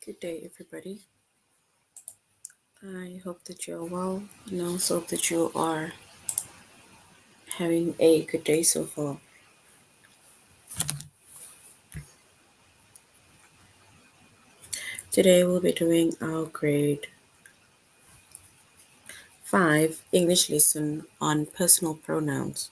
Good day, everybody. I hope that you're well and I also hope that you are having a good day so far. Today, we'll be doing our grade 5 English lesson on personal pronouns.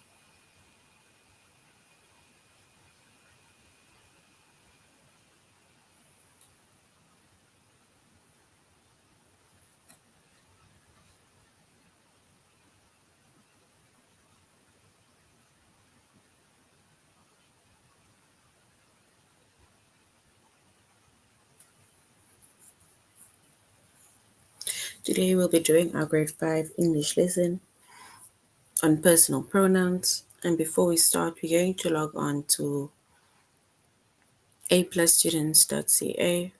Today, we'll be doing our grade 5 English lesson on personal pronouns. And before we start, we're going to log on to aplusstudents.ca.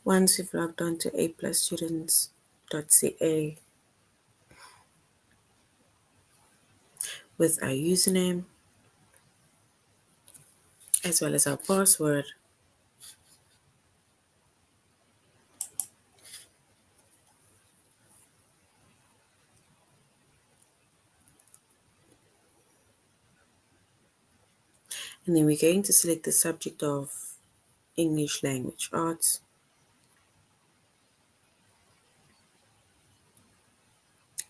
Once you've logged on to aplusstudents.ca with our username as well as our password, and then we're going to select the subject of English language arts,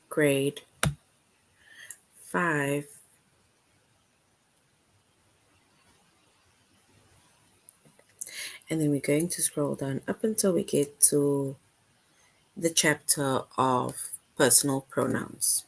grade 5, and then we're going to scroll down up until we get to the chapter of personal pronouns.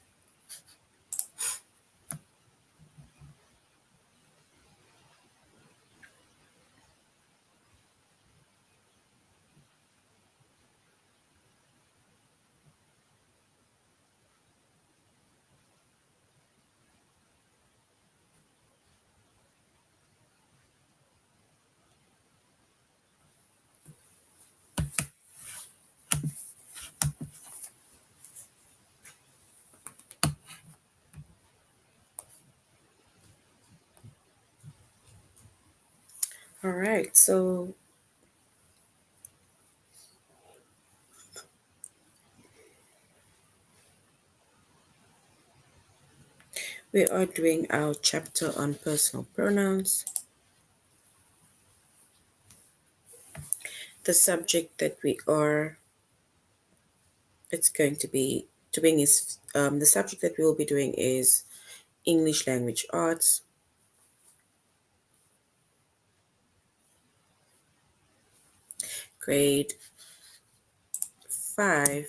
All right, so we are doing our chapter on personal pronouns. The subject that it's going to be doing is, the subject that we will be doing is English language arts, grade 5,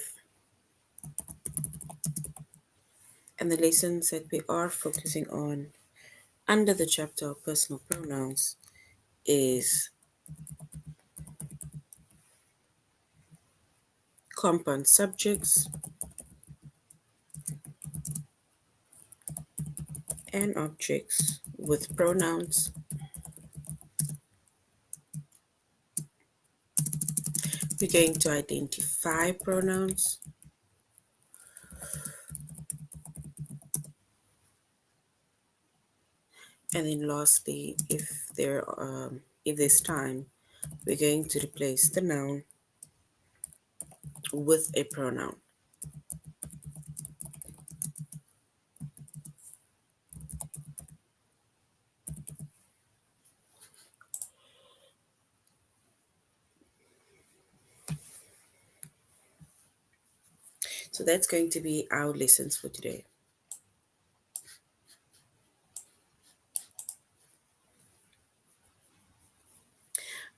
and the lessons that we are focusing on under the chapter of personal pronouns is compound subjects and objects with pronouns. We're going to identify pronouns, and then lastly, if there's time, we're going to replace the noun with a pronoun. So that's going to be our lessons for today.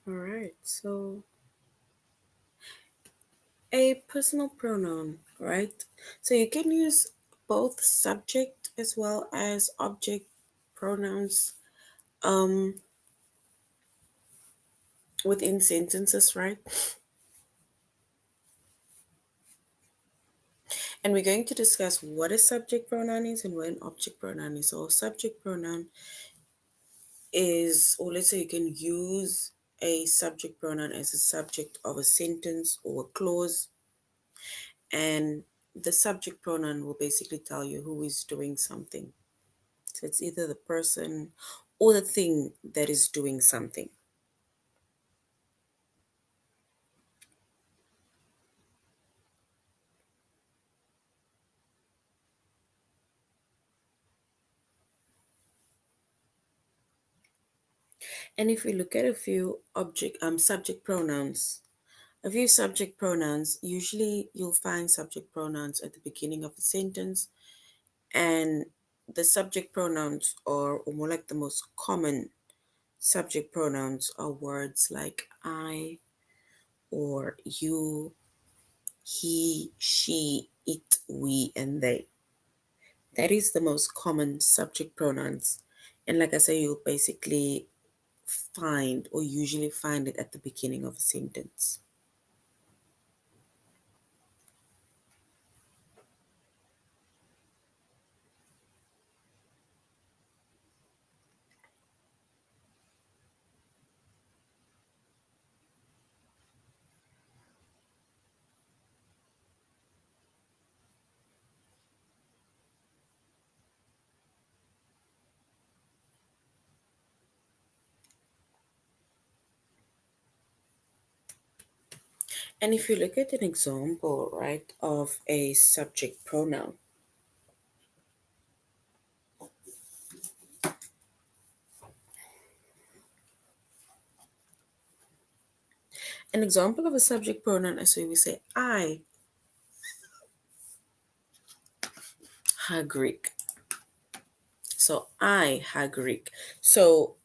All right, so a personal pronoun, right? So you can use both subject as well as object pronouns within sentences, right? And we're going to discuss what a subject pronoun is and what an object pronoun is. So a subject pronoun is, or let's say you can use a subject pronoun as a subject of a sentence or a clause, and the subject pronoun will basically tell you who is doing something. So it's either the person or the thing that is doing something. And if we look at a few subject pronouns, usually you'll find subject pronouns at the beginning of a sentence, and the subject pronouns are, or more like the most common subject pronouns are words like I or you, he, she, it, we, and they. That is the most common subject pronouns. And like I say, you'll basically find or usually find it at the beginning of a sentence. And if you look at an example, right, of a subject pronoun, an example of a subject pronoun is where we say, I hagrik. So I hagrik. So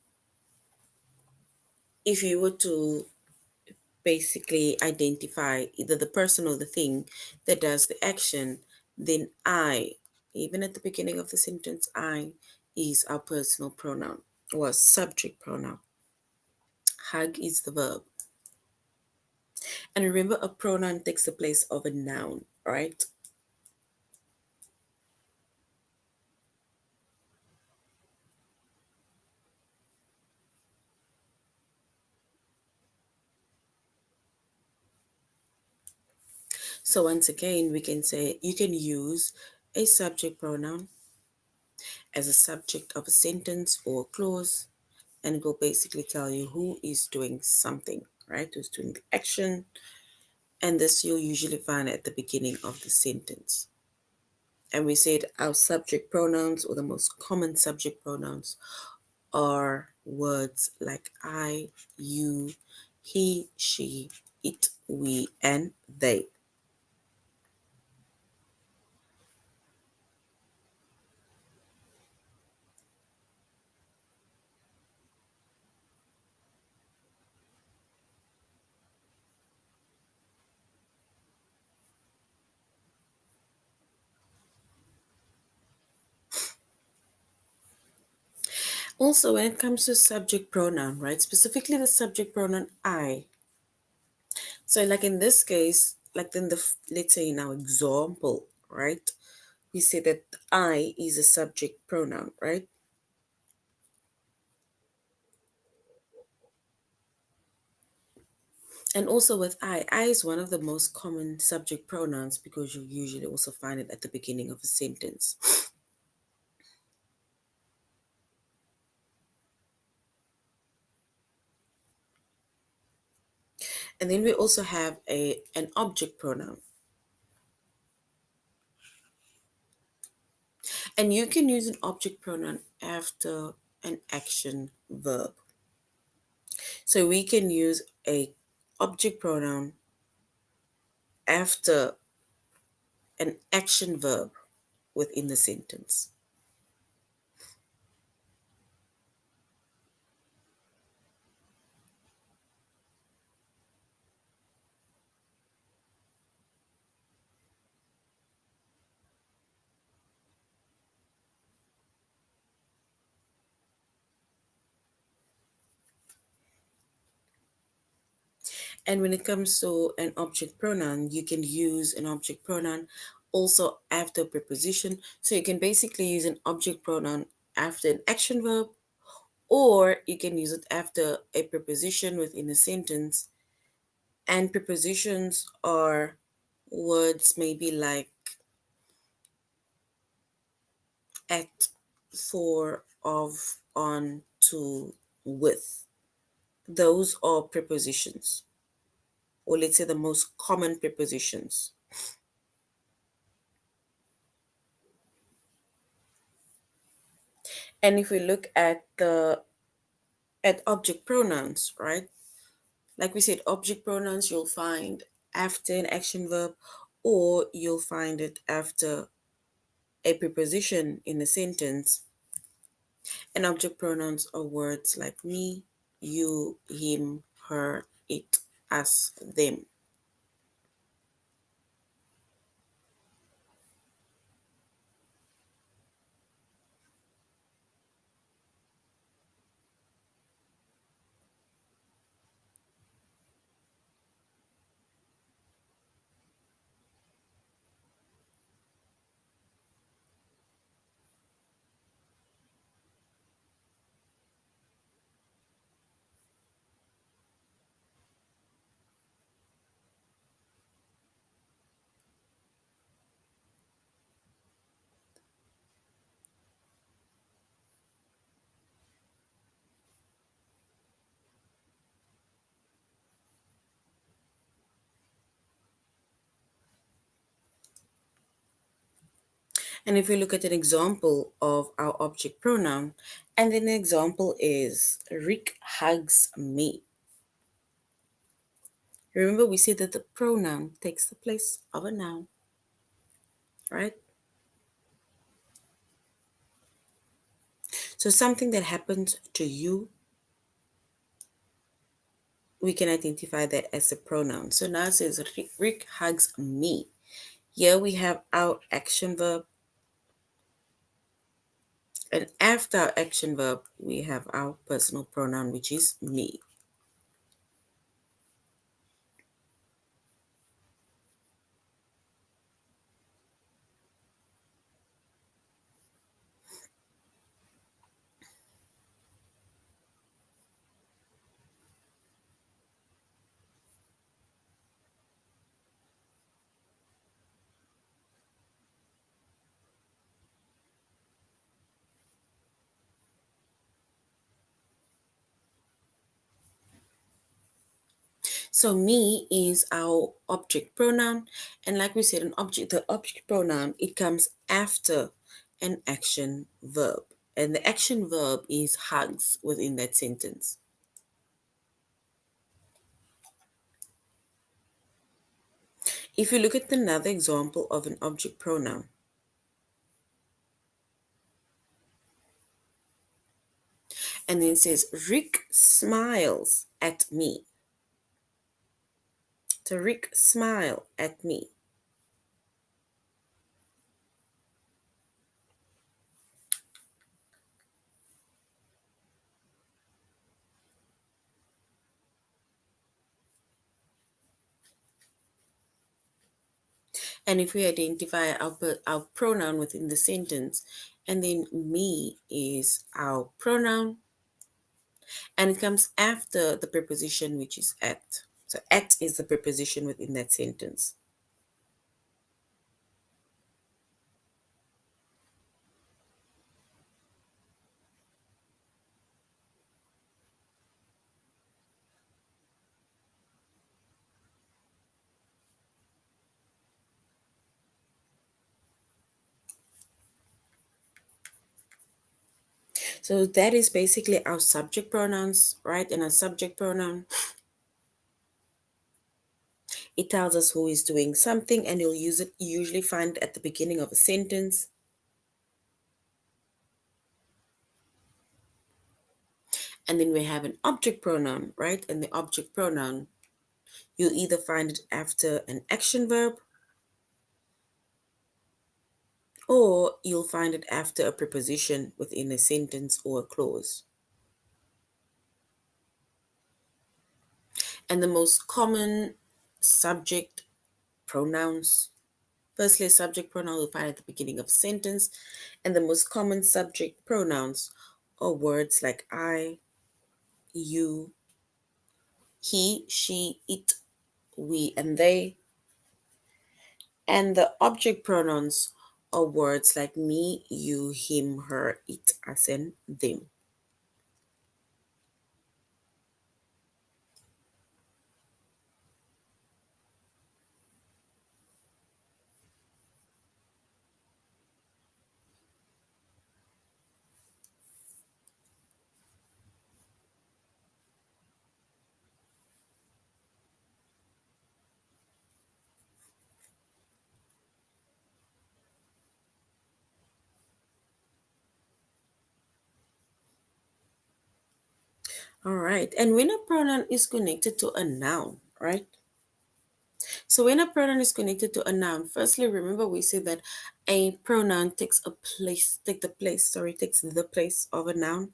if you were to basically identify either the person or the thing that does the action, then I, even at the beginning of the sentence, I is our personal pronoun or subject pronoun. Hug is the verb. And remember, a pronoun takes the place of a noun, right? So once again, we can say you can use a subject pronoun as a subject of a sentence or clause, and it will basically tell you who is doing something, right? Who's doing the action. And this you'll usually find at the beginning of the sentence. And we said our subject pronouns, or the most common subject pronouns, are words like I, you, he, she, it, we, and they. Also, when it comes to subject pronoun, right, specifically the subject pronoun I. So, like in this case, like in let's say in our example, right, we say that I is a subject pronoun, right? And also with I is one of the most common subject pronouns because you usually also find it at the beginning of a sentence. And then we also have an object pronoun. And you can use an object pronoun after an action verb. So we can use a object pronoun after an action verb within the sentence. And when it comes to an object pronoun, you can use an object pronoun also after a preposition. So you can basically use an object pronoun after an action verb, or you can use it after a preposition within a sentence. And prepositions are words maybe like at. for, of, on, to, with. Those are prepositions, or let's say the most common prepositions. And if we look at the at object pronouns, right? Like we said, object pronouns you'll find after an action verb, or you'll find it after a preposition in a sentence. And object pronouns are words like me, you, him, her, it, us, them. And if we look at an example of our object pronoun, and then the example is Rick hugs me. Remember, we said that the pronoun takes the place of a noun, right? So something that happened to you, we can identify that as a pronoun. So now it says Rick hugs me. Here we have our action verb, and after our action verb, we have our personal pronoun, which is me. So me is our object pronoun, and like we said, the object pronoun, it comes after an action verb, and the action verb is hugs within that sentence. If you look at another example of an object pronoun, and then it says Rick smiles at me. So Rick smile at me. And if we identify our pronoun within the sentence, and then me is our pronoun, and it comes after the preposition which is at. So at is the preposition within that sentence. So that is basically our subject pronouns, right? And our subject pronoun, it tells us who is doing something, and you'll use it, you usually find it at the beginning of a sentence. And then we have an object pronoun, right? And the object pronoun, you'll either find it after an action verb, or you'll find it after a preposition within a sentence or a clause. And the most common subject pronouns, firstly, a subject pronoun you'll find at the beginning of a sentence, and the most common subject pronouns are words like I, you, he, she, it, we, and they. And the object pronouns are words like me, you, him, her, it, us, and them. All right. And when a pronoun is connected to a noun, right? So when a pronoun is connected to a noun, firstly, remember we said that a pronoun takes the place of a noun.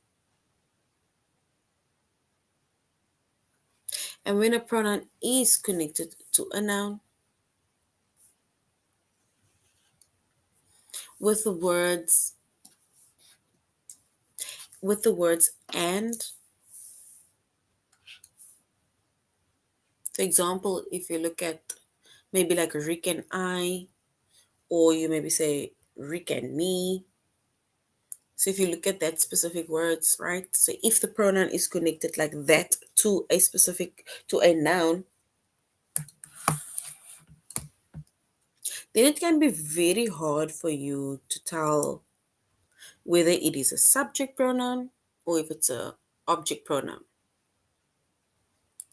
And when a pronoun is connected to a noun with the words and, for example, if you look at maybe like Rick and I, or you maybe say Rick and me. So if you look at that specific words, right? So if the pronoun is connected like that to a noun, then it can be very hard for you to tell whether it is a subject pronoun or if it's a object pronoun.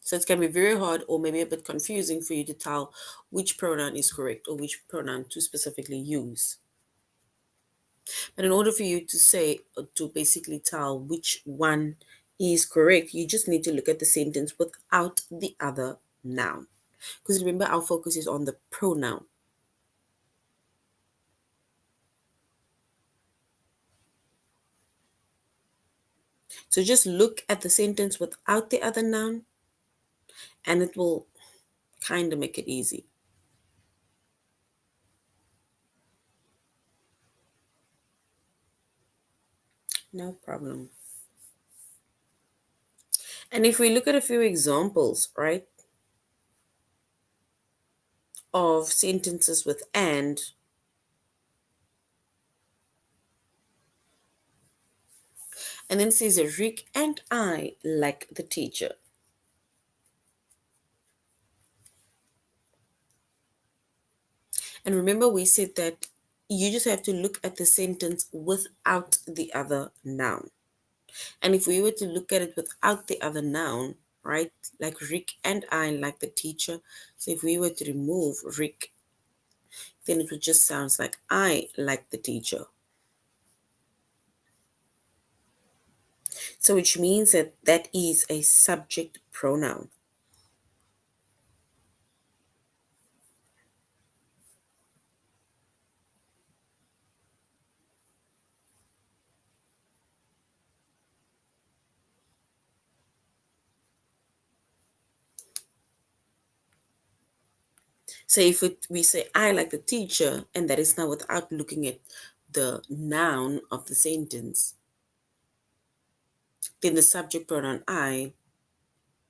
So it can be very hard or maybe a bit confusing for you to tell which pronoun is correct or which pronoun to specifically use. But in order for you to say, or to basically tell which one is correct, you just need to look at the sentence without the other noun. Because remember, our focus is on the pronoun. So just look at the sentence without the other noun and it will kind of make it easy. No problem. And if we look at a few examples, right, of sentences with and then it says Rick and I like the teacher. And remember, we said that you just have to look at the sentence without the other noun. And if we were to look at it without the other noun, right, like Rick and I like the teacher. So if we were to remove Rick, then it would just sound like I like the teacher. So which means that that is a subject pronoun. So if we say I like the teacher, and that is now without looking at the noun of the sentence, then the subject pronoun I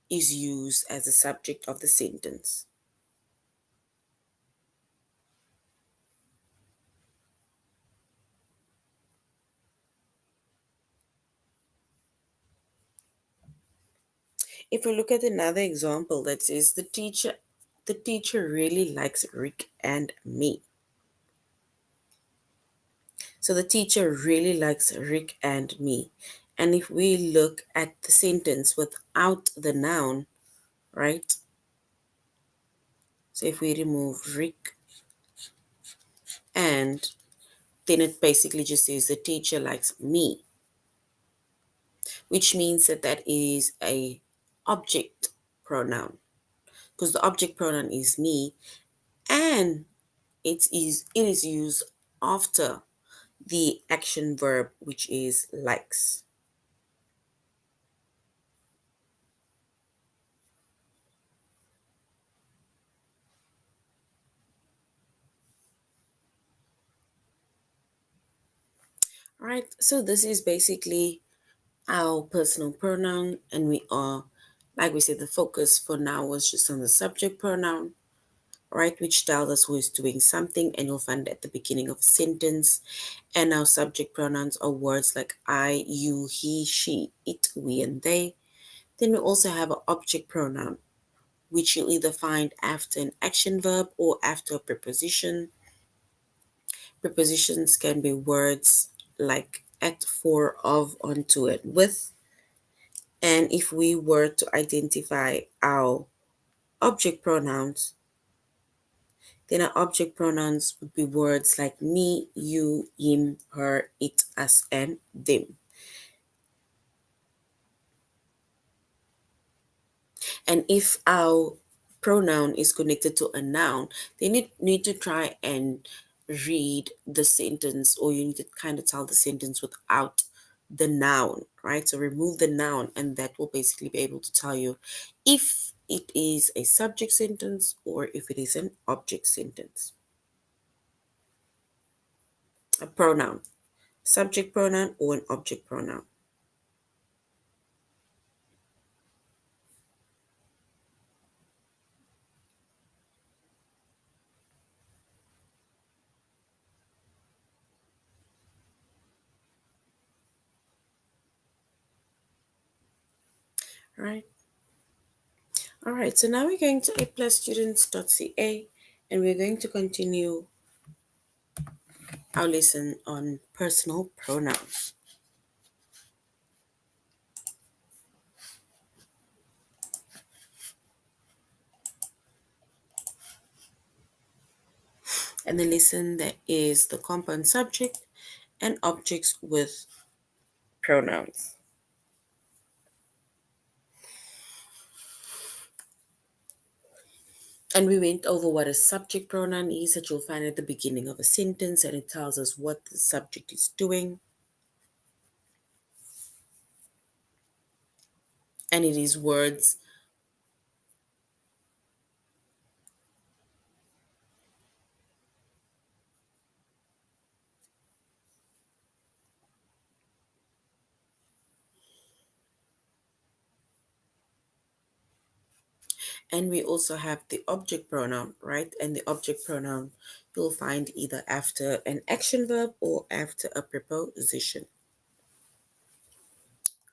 is used as the subject of the sentence. If we look at another example that says the teacher really likes Rick and me. So the teacher really likes Rick and me. And if we look at the sentence without the noun, right? So if we remove Rick and, then it basically just says the teacher likes me, which means that that is a object pronoun because the object pronoun is me and it is used after the action verb, which is likes. All right, so this is basically our personal pronoun, and we are, like we said, the focus for now was just on the subject pronoun. right, which tells us who is doing something, and you'll find it at the beginning of a sentence. And our subject pronouns are words like I, you, he, she, it, we, and they. Then we also have an object pronoun, which you'll either find after an action verb or after a preposition. Prepositions can be words like at, for, of, onto, and with. And if we were to identify our object pronouns, then our object pronouns would be words like me, you, him, her, it, us, and them. And if our pronoun is connected to a noun, then you need to try and read the sentence, or you need to kind of tell the sentence without the noun, right? So remove the noun, and that will basically be able to tell you if it is a subject sentence or if it is an object sentence. A pronoun, subject pronoun or an object pronoun. Right. All right. So now we're going to aplusstudents.ca, and we're going to continue our lesson on personal pronouns. And the lesson that is the compound subject and objects with pronouns. And we went over what a subject pronoun is, that you'll find at the beginning of a sentence, and it tells us what the subject is doing. And it is words and we also have the object pronoun, right? And the object pronoun you'll find either after an action verb or after a preposition,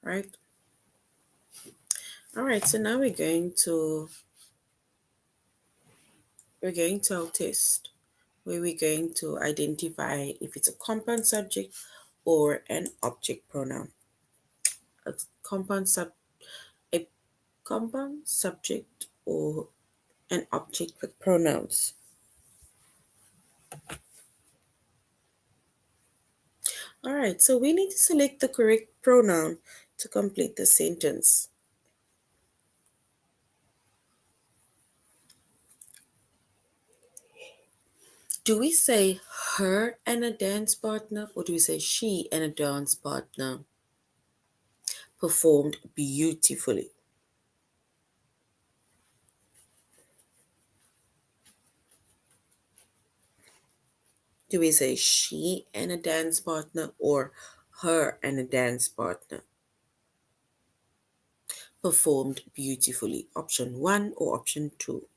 right? All right, so now we're going to our test, where we're going to identify if it's a compound subject or an object pronoun. A compound sub a compound subject or an object with pronouns. All right, so we need to select the correct pronoun to complete the sentence. Do we say her and a dance partner, or do we say she and a dance partner performed beautifully? Do we say she and a dance partner, or her and a dance partner performed beautifully? Option 1 or option 2?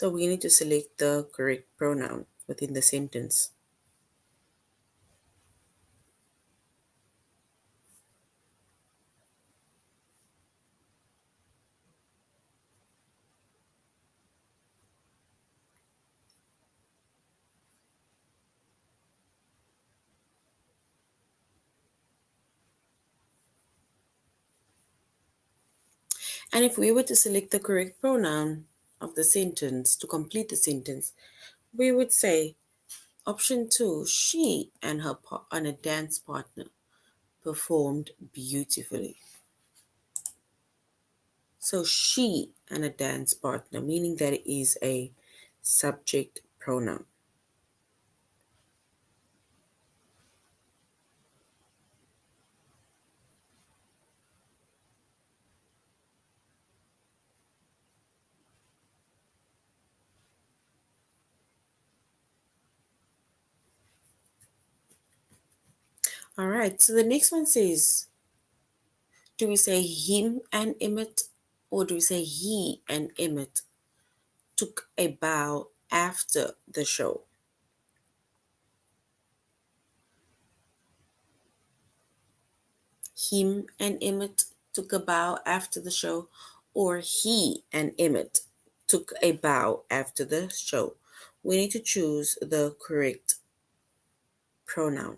So we need to select the correct pronoun within the sentence. And if we were to select the correct pronoun of the sentence to complete the sentence, we would say option 2, she and and a dance partner performed beautifully. So she and a dance partner, meaning that it is a subject pronoun. All right, so the next one says, do we say him and Emmett, or do we say he and Emmett took a bow after the show? Him and Emmett took a bow after the show, or he and Emmett took a bow after the show. We need to choose the correct pronoun.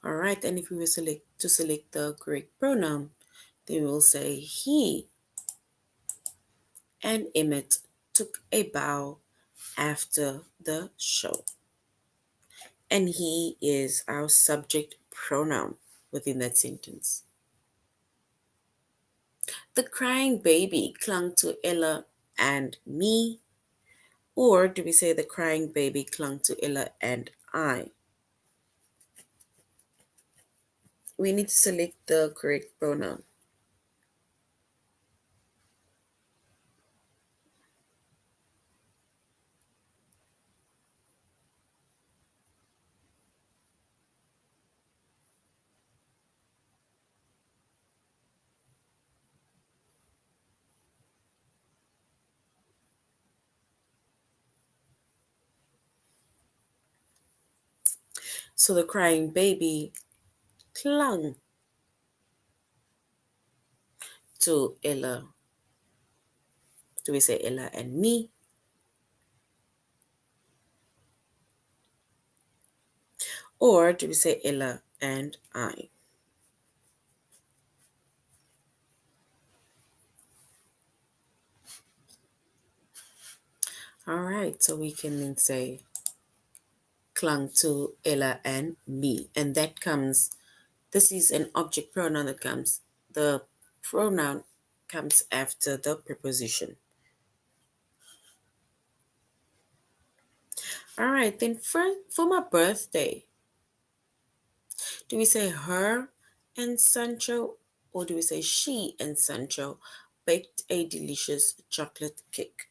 All right, and if we were select the correct pronoun, then we'll say he and Emmett took a bow after the show. And he is our subject pronoun within that sentence. The crying baby clung to Ella and me, or do we say the crying baby clung to Ella and I? We need to select the correct pronoun. So the crying baby clung to Ella. Do we say Ella and me? Or do we say Ella and I? All right, so we can then say clung to Ella and me. And that comes, this is an object pronoun that comes, the pronoun comes after the preposition. All right, then for my birthday, do we say her and Sancho, or do we say she and Sancho baked a delicious chocolate cake?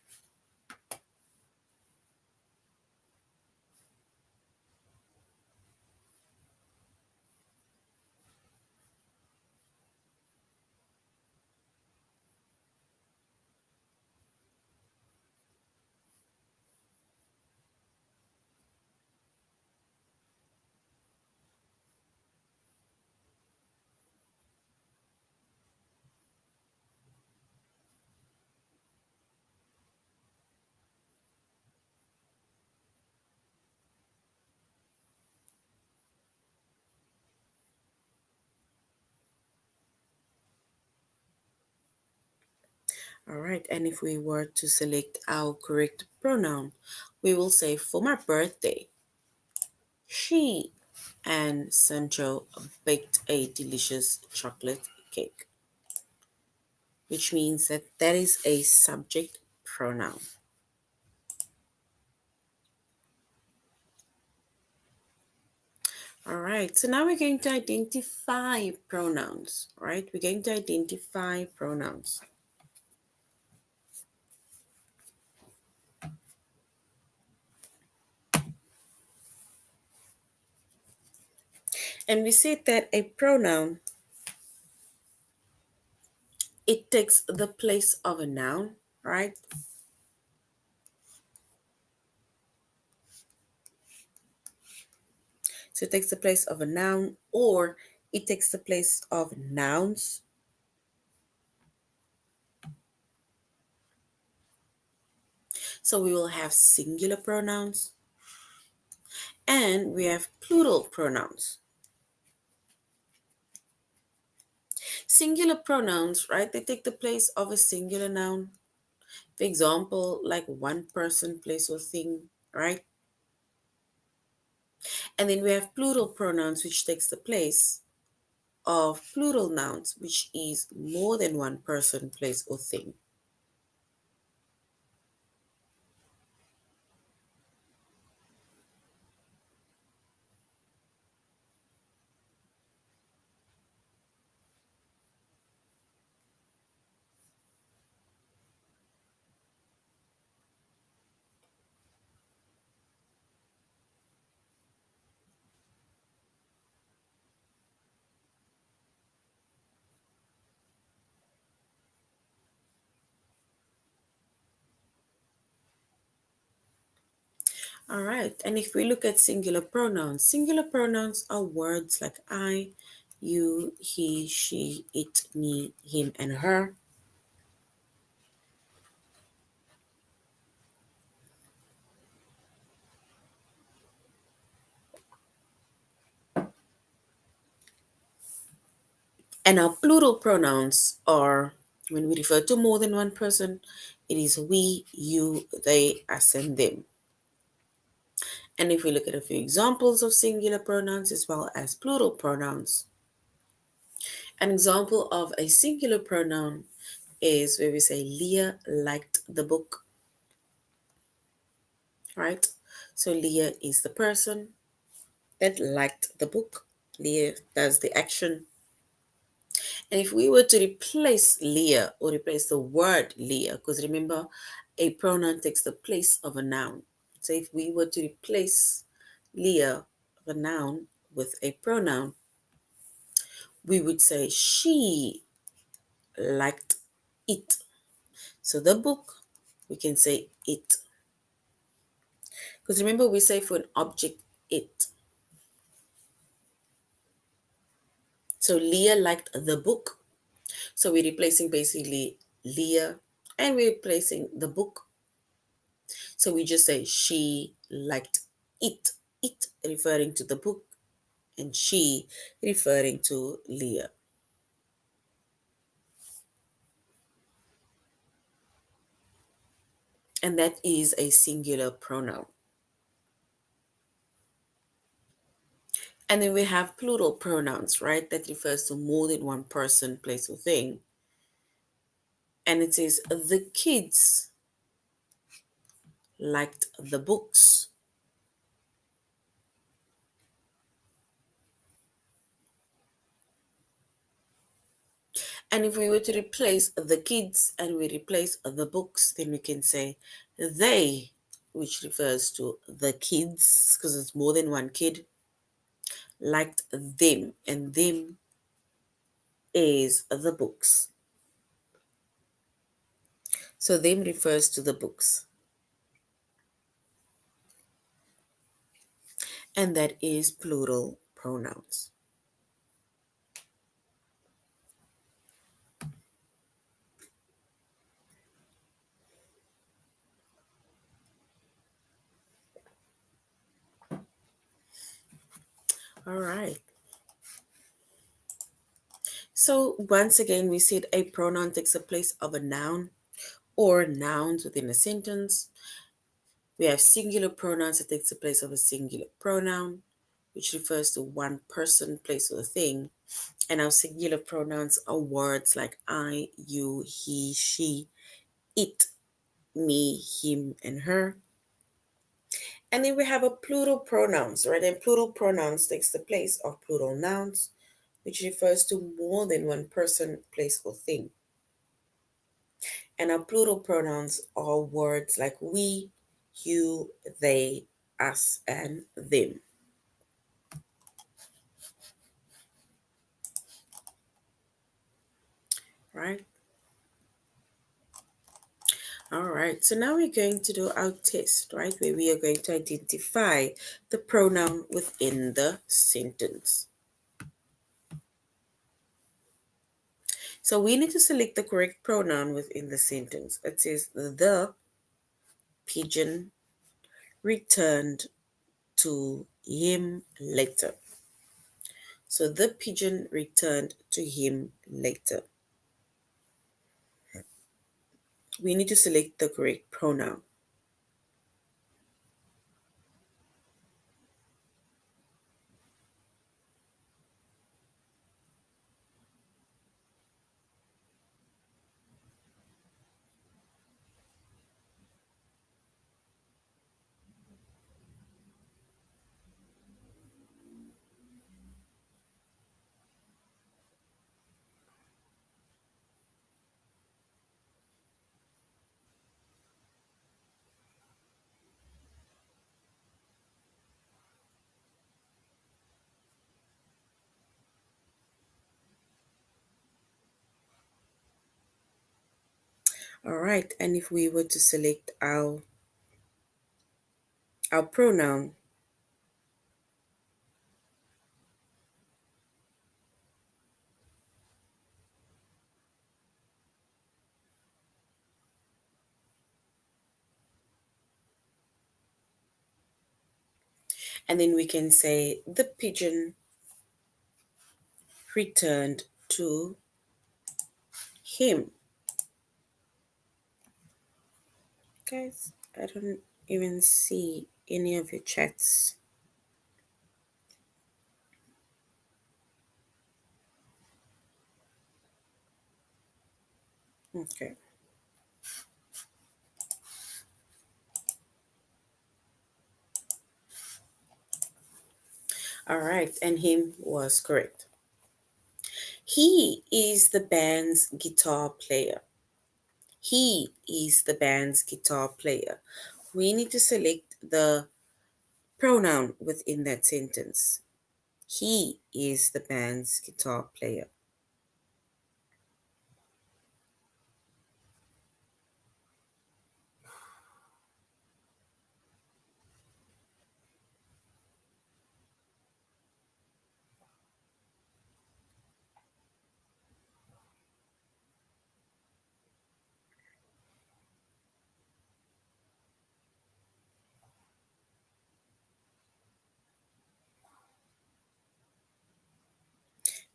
All right, and if we were to select our correct pronoun, we will say for my birthday, she and Sancho baked a delicious chocolate cake, which means that that is a subject pronoun. All right, so now we're going to identify pronouns, all right? We're going to identify pronouns. And we said that a pronoun, it takes the place of a noun, right? So it takes the place of a noun, or it takes the place of nouns. So we will have singular pronouns And we have plural pronouns. Singular pronouns, right? They take the place of a singular noun. For example, like one person, place, or thing, right? And then we have plural pronouns, which takes the place of plural nouns, which is more than one person, place, or thing. All right. And if we look at singular pronouns are words like I, you, he, she, it, me, him, and her. And our plural pronouns are when we refer to more than one person, it is we, you, they, us, and them. And if we look at a few examples of singular pronouns as well as plural pronouns, an example of a singular pronoun is where we say Leah liked the book, right? So Leah is the person that liked the book. Leah does the action. And if we were to replace Leah or replace the word Leah, because remember, a pronoun takes the place of a noun. So if we were to replace Leah, the noun, with a pronoun, we would say she liked it. So the book, we can say it. Because remember, we say for an object, it. So Leah liked the book. So we're replacing basically Leah and we're replacing the book. So we just say she liked it. It referring to the book and she referring to Leah. And that is a singular pronoun. And then we have plural pronouns, right? That refers to more than one person, place, or thing. And it says the kids liked the books. And if we were to replace the kids and we replace the books, then we can say they, which refers to the kids, because it's more than one kid, liked them. And them is the books. So them refers to the books. And that is plural pronouns. All right. So once again, we said a pronoun takes the place of a noun or nouns within a sentence. We have singular pronouns that takes the place of a singular pronoun, which refers to one person, place, or thing. And our singular pronouns are words like I, you, he, she, it, me, him, and her. And then we have a plural pronouns, right? And plural pronouns takes the place of plural nouns, which refers to more than one person, place, or thing. And our plural pronouns are words like we, you, they, us, and them. Right? All right. So now we're going to do our test, right? Where we are going to identify the pronoun within the sentence. So we need to select the correct pronoun within the sentence. It says the pigeon returned to him later. So the pigeon returned to him later. We need to select the correct pronoun. All right, and if we were to select our pronoun, and then we can say the pigeon returned to him. Guys, I don't even see any of your chats. Okay. All right, and him was correct. He is the band's guitar player. He is the band's guitar player. We need to select the pronoun within that sentence. He is the band's guitar player.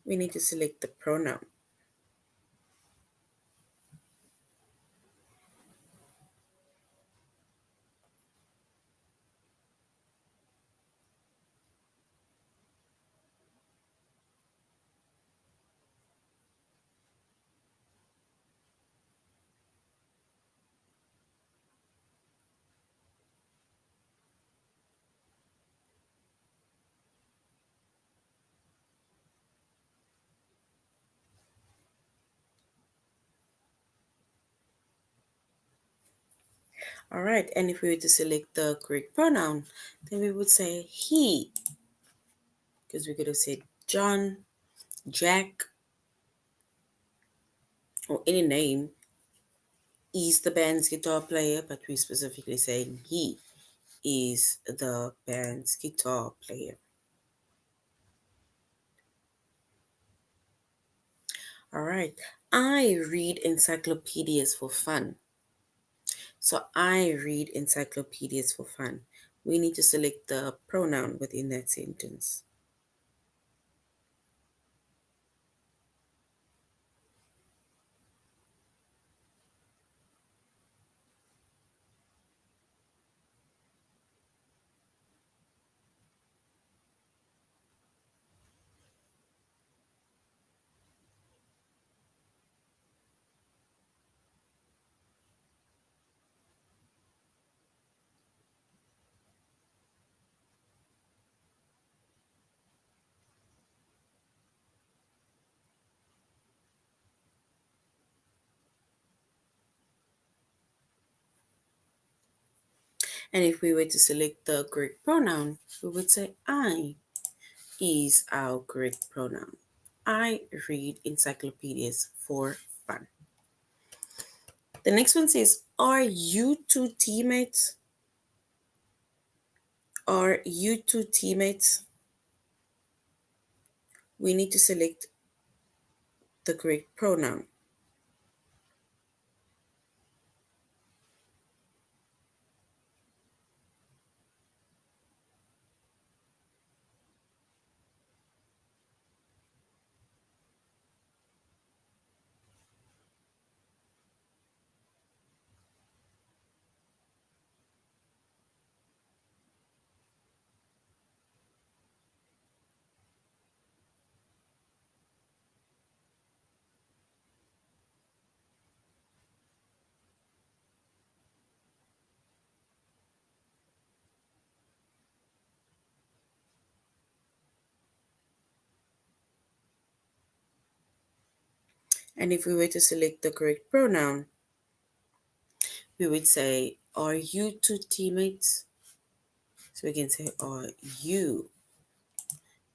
We need to select the pronoun. All right, and if we were to select the correct pronoun, then we would say he, because we could have said John, Jack, or any name is the band's guitar player, but we're specifically saying he is the band's guitar player. All right, I read encyclopedias for fun. So I read encyclopedias for fun. We need to select the pronoun within that sentence. And if we were to select the correct pronoun, we would say I is our correct pronoun. I read encyclopedias for fun. The next one says, are you two teammates? Are you two teammates? We need to select the correct pronoun. And if we were to select the correct pronoun, we would say, are you two teammates? So we can say, are you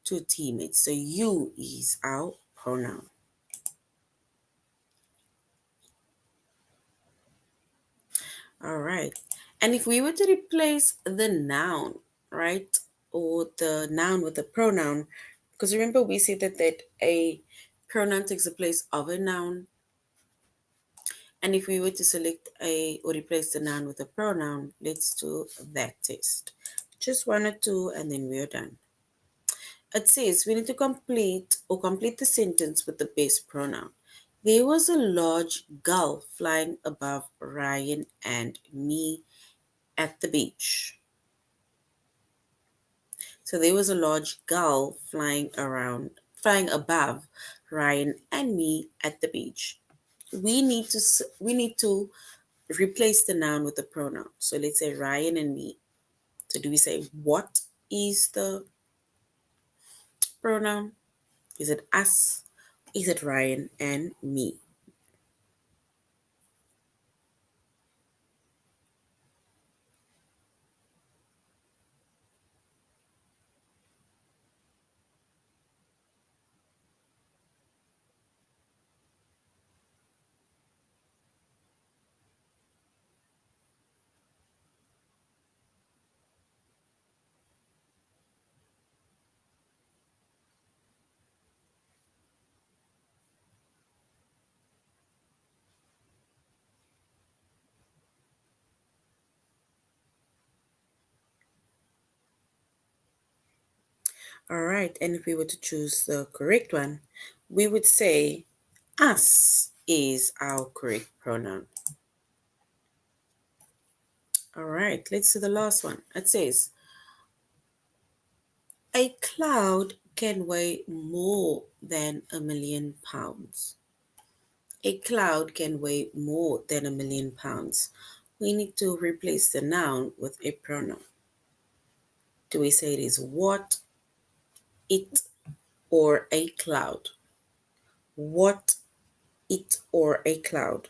two teammates? So you is our pronoun. All right. And if we were to replace the noun, right, or the noun with a pronoun, because remember we said that a pronoun takes the place of a noun. And if we were to select a or replace the noun with a pronoun, let's do that test. Just one or two, and then we're done. It says we need to complete the sentence with the base pronoun. There was a large gull flying above Ryan and me at the beach. So there was a large gull flying above Ryan and me at the beach. We need to replace the noun with the pronoun. So let's say Ryan and me. So do we say what is the pronoun? Is it us? Is it Ryan and me? All right, and if we were to choose the correct one, we would say us is our correct pronoun. All right, let's do the last one. It says a cloud can weigh more than 1,000,000 pounds. A cloud can weigh more than 1,000,000 pounds. We need to replace the noun with a pronoun. Do we say it is what, it, or a cloud? What, it, or a cloud?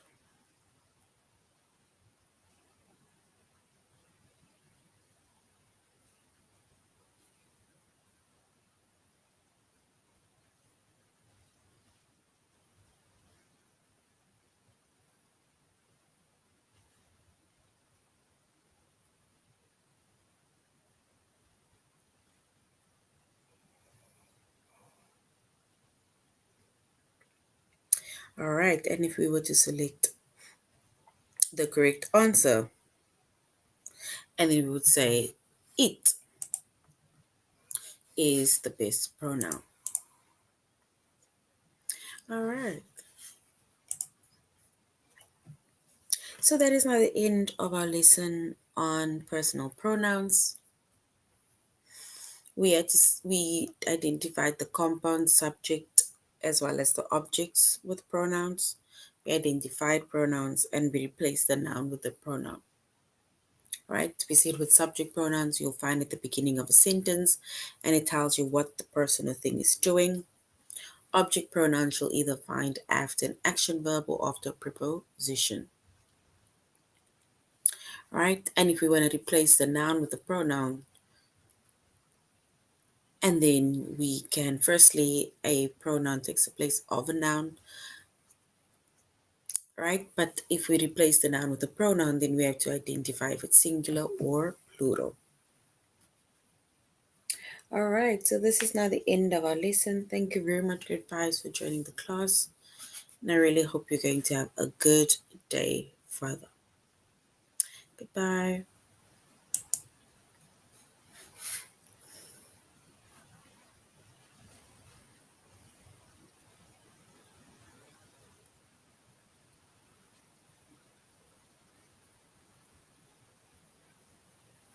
All right, and if we were to select the correct answer, and then we would say it is the best pronoun. All right. So that is now the end of our lesson on personal pronouns. We identified the compound subject as well as the objects with pronouns. We identified pronouns and we replaced the noun with the pronoun. Right? We said with subject pronouns, you'll find at the beginning of a sentence and it tells you what the person or thing is doing. Object pronouns you'll either find after an action verb or after a preposition. Right? And if we want to replace the noun with the pronoun, and then we can firstly, a pronoun takes the place of a noun, right? But if we replace the noun with a pronoun, then we have to identify if it's singular or plural. All right, so this is now the end of our lesson. Thank you very much, grade fives, for joining the class. And I really hope you're going to have a good day further. Goodbye.